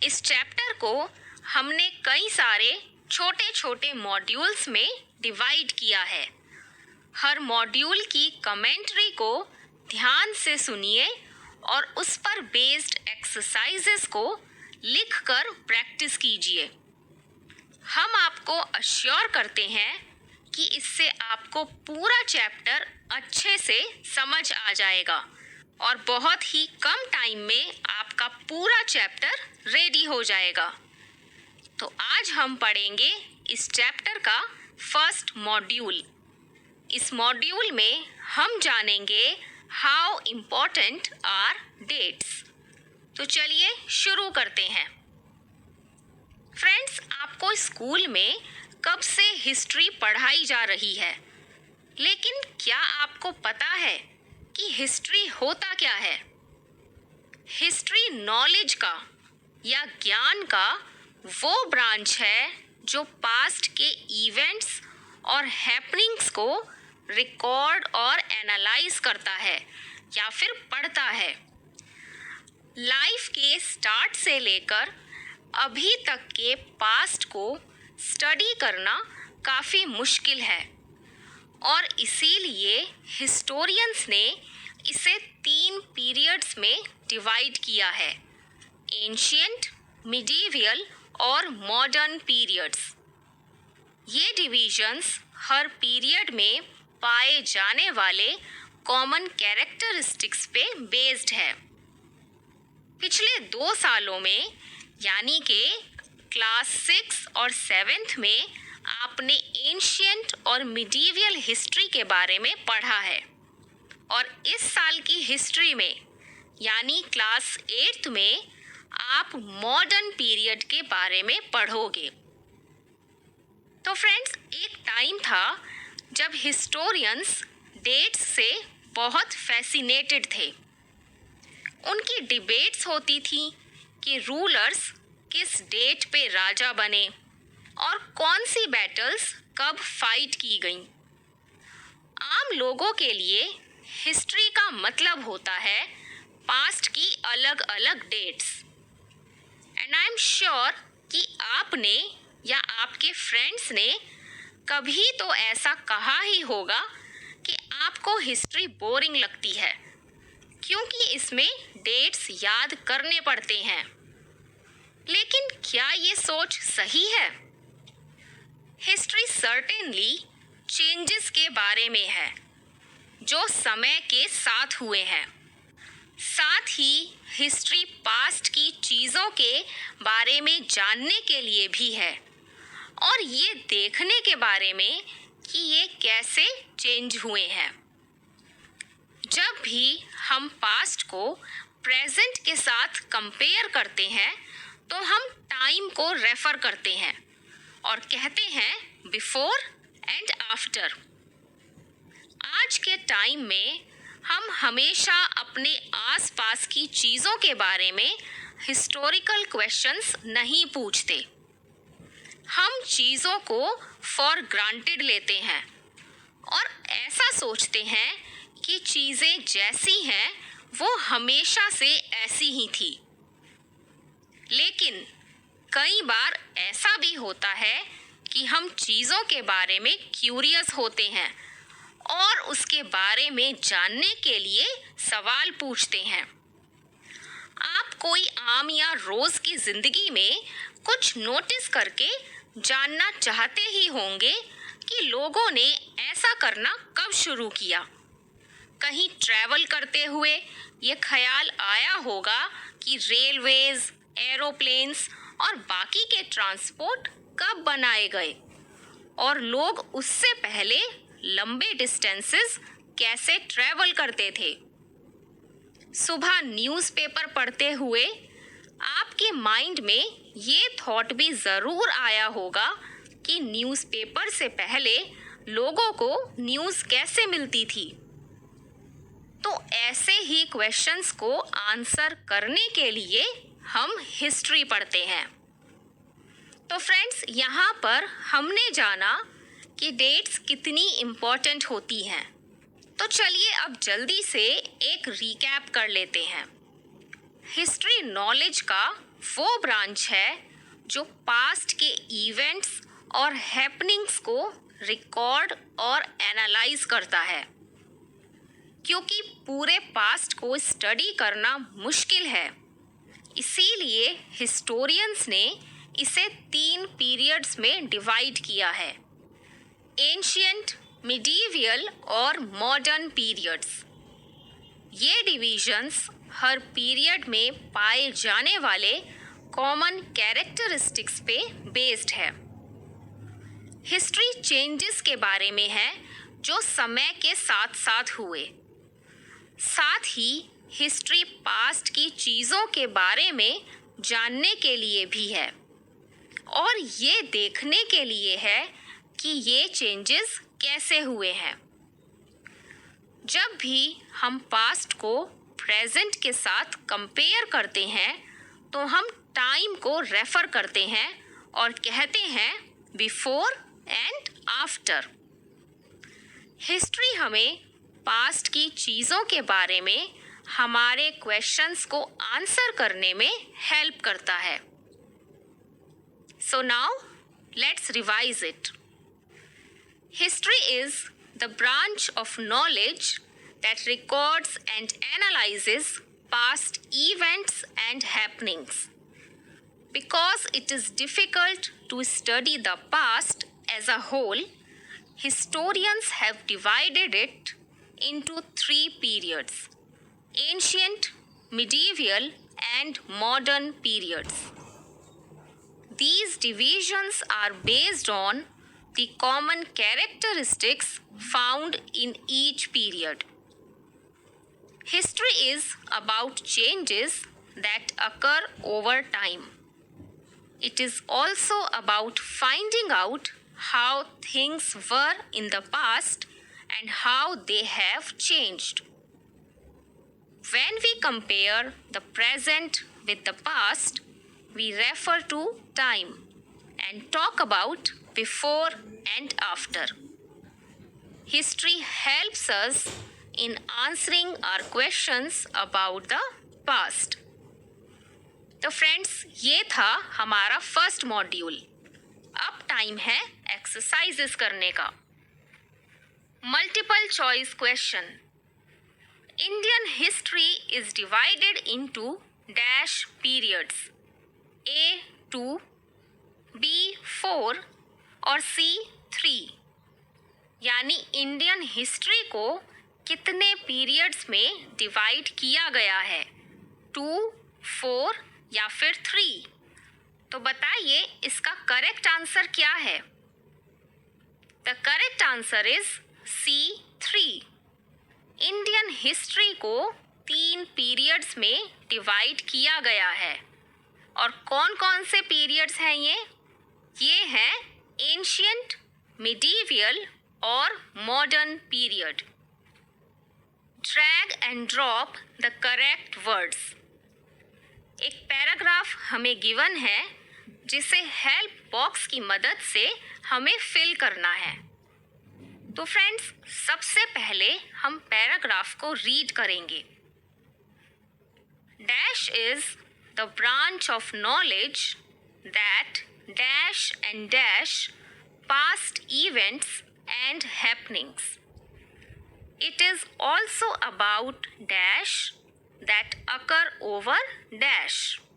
इस चैप्टर को हमने कई सारे छोटे छोटे मॉड्यूल्स में डिवाइड किया है। हर मॉड्यूल की कमेंट्री को ध्यान से सुनिए और उस पर बेस्ड एक्सरसाइजेस को लिखकर प्रैक्टिस कीजिए। हम आपको अश्योर करते हैं कि इससे आपको पूरा चैप्टर अच्छे से समझ आ जाएगा और बहुत ही कम टाइम में आपका पूरा चैप्टर रेडी हो जाएगा। तो आज हम पढ़ेंगे इस चैप्टर का फर्स्ट मॉड्यूल। इस मॉड्यूल में हम जानेंगे हाउ इम्पोर्टेंट आर डेट्स। तो चलिए शुरू करते हैं। फ्रेंड्स, आपको स्कूल में कब से हिस्ट्री पढ़ाई जा रही है, लेकिन क्या आपको पता है कि हिस्ट्री होता क्या है? हिस्ट्री नॉलेज का या ज्ञान का वो ब्रांच है जो पास्ट के इवेंट्स और हैपनिंग्स को रिकॉर्ड और एनालाइज करता है या फिर पढ़ता है। लाइफ के स्टार्ट से लेकर अभी तक के पास्ट को स्टडी करना काफ़ी मुश्किल है और इसीलिए हिस्टोरियंस ने इसे 3 पीरियड्स में डिवाइड किया है: एंशिएंट, मिडीवियल और मॉडर्न पीरियड्स। ये डिविजन्स हर पीरियड में पाए जाने वाले कॉमन कैरेक्टरिस्टिक्स पे बेस्ड है। पिछले 2 सालों में यानी कि क्लास 6 और 7th में आपने एंशिएंट और मिडीवियल हिस्ट्री के बारे में पढ़ा है और इस साल की हिस्ट्री में यानी क्लास 8th में आप मॉडर्न पीरियड के बारे में पढ़ोगे। तो फ्रेंड्स, एक टाइम था जब हिस्टोरियंस डेट्स से बहुत फैसिनेटेड थे। उनकी डिबेट्स होती थी कि रूलर्स किस डेट पे राजा बने और कौन सी बैटल्स कब फाइट की गईं। आम लोगों के लिए हिस्ट्री का मतलब होता है पास्ट की अलग अलग dates. And I am sure कि आपने या आपके फ्रेंड्स ने कभी तो ऐसा कहा ही होगा कि आपको हिस्ट्री बोरिंग लगती है क्योंकि इसमें डेट्स याद करने पड़ते हैं। लेकिन क्या ये सोच सही है? हिस्ट्री सर्टेनली चेंजेस के बारे में है जो समय के साथ हुए हैं। साथ ही हिस्ट्री पास्ट की चीज़ों के बारे में जानने के लिए भी है और ये देखने के बारे में कि ये कैसे चेंज हुए हैं। जब भी हम पास्ट को प्रेजेंट के साथ कंपेयर करते हैं तो हम टाइम को रेफर करते हैं और कहते हैं बिफोर एंड आफ्टर। आज के टाइम में हम हमेशा अपने आसपास की चीज़ों के बारे में हिस्टोरिकल क्वेश्चंस नहीं पूछते। हम चीज़ों को फॉर ग्रांटेड लेते हैं और ऐसा सोचते हैं कि चीज़ें जैसी हैं वो हमेशा से ऐसी ही थी। लेकिन कई बार ऐसा भी होता है कि हम चीज़ों के बारे में क्यूरियस होते हैं और उसके बारे में जानने के लिए सवाल पूछते हैं। आप कोई आम या रोज़ की ज़िंदगी में कुछ नोटिस करके जानना चाहते ही होंगे कि लोगों ने ऐसा करना कब शुरू किया। कहीं ट्रैवल करते हुए ये ख्याल आया होगा कि रेलवेज़, एरोप्लेन्स और बाकी के ट्रांसपोर्ट कब बनाए गए और लोग उससे पहले लंबे डिस्टेंसेस कैसे ट्रैवल करते थे। सुबह न्यूज़पेपर पढ़ते हुए आपके माइंड में ये थॉट भी ज़रूर आया होगा कि न्यूज़पेपर से पहले लोगों को न्यूज़ कैसे मिलती थी। तो ऐसे ही क्वेश्चंस को आंसर करने के लिए हम हिस्ट्री पढ़ते हैं। तो फ्रेंड्स, यहाँ पर हमने जाना कि डेट्स कितनी इम्पोर्टेंट होती हैं। तो चलिए अब जल्दी से एक रिकैप कर लेते हैं। हिस्ट्री नॉलेज का वो ब्रांच है जो पास्ट के इवेंट्स और हैपनिंग्स को रिकॉर्ड और एनालाइज करता है। क्योंकि पूरे पास्ट को स्टडी करना मुश्किल है, इसीलिए हिस्टोरियंस ने इसे 3 पीरियड्स में डिवाइड किया है: एंशिएंट, मिडीवियल और मॉडर्न पीरियड्स। ये डिविजन्स हर पीरियड में पाए जाने वाले कॉमन कैरेक्टरिस्टिक्स पे बेस्ड है। हिस्ट्री चेंजेस के बारे में है जो समय के साथ साथ हुए। साथ ही हिस्ट्री पास्ट की चीज़ों के बारे में जानने के लिए भी है और ये देखने के लिए है कि ये चेंजेस कैसे हुए हैं। जब भी हम पास्ट को प्रेजेंट के साथ कंपेयर करते हैं तो हम टाइम को रेफर करते हैं और कहते हैं बिफोर एंड आफ्टर। हिस्ट्री हमें पास्ट की चीज़ों के बारे में हमारे क्वेश्चंस को आंसर करने में हेल्प करता है। So now let's revise it. History is the branch of knowledge that records and analyzes past events and happenings. Because it is difficult to study the past as a whole, historians have divided it into 3 periods: ancient, medieval, and modern periods. These divisions are based on the common characteristics found in each period. History is about changes that occur over time. It is also about finding out how things were in the past and how they have changed. When we compare the present with the past, we refer to time and talk about before and after. History helps us in answering our questions about the past. तो friends, ये था हमारा first module. अब time है exercises करने का। Multiple choice question. Indian history is divided into dash periods: A2, B4 और C3। यानी इंडियन हिस्ट्री को कितने पीरियड्स में डिवाइड किया गया है, 2, 4 या फिर 3? तो बताइए इसका करेक्ट आंसर क्या है? The correct answer is C3। Indian history को 3 पीरियड्स में डिवाइड किया गया है। और कौन कौन से पीरियड्स हैं ये हैं एंशिएंट, मिडीवियल और modern period. Drag and drop the correct words. एक पैराग्राफ हमें गिवन है जिसे हेल्प बॉक्स की मदद से हमें फिल करना है। तो फ्रेंड्स, सबसे पहले हम पैराग्राफ को रीड करेंगे। Dash is the branch of knowledge that dash and dash past events and happenings. It is also about dash that occur over dash.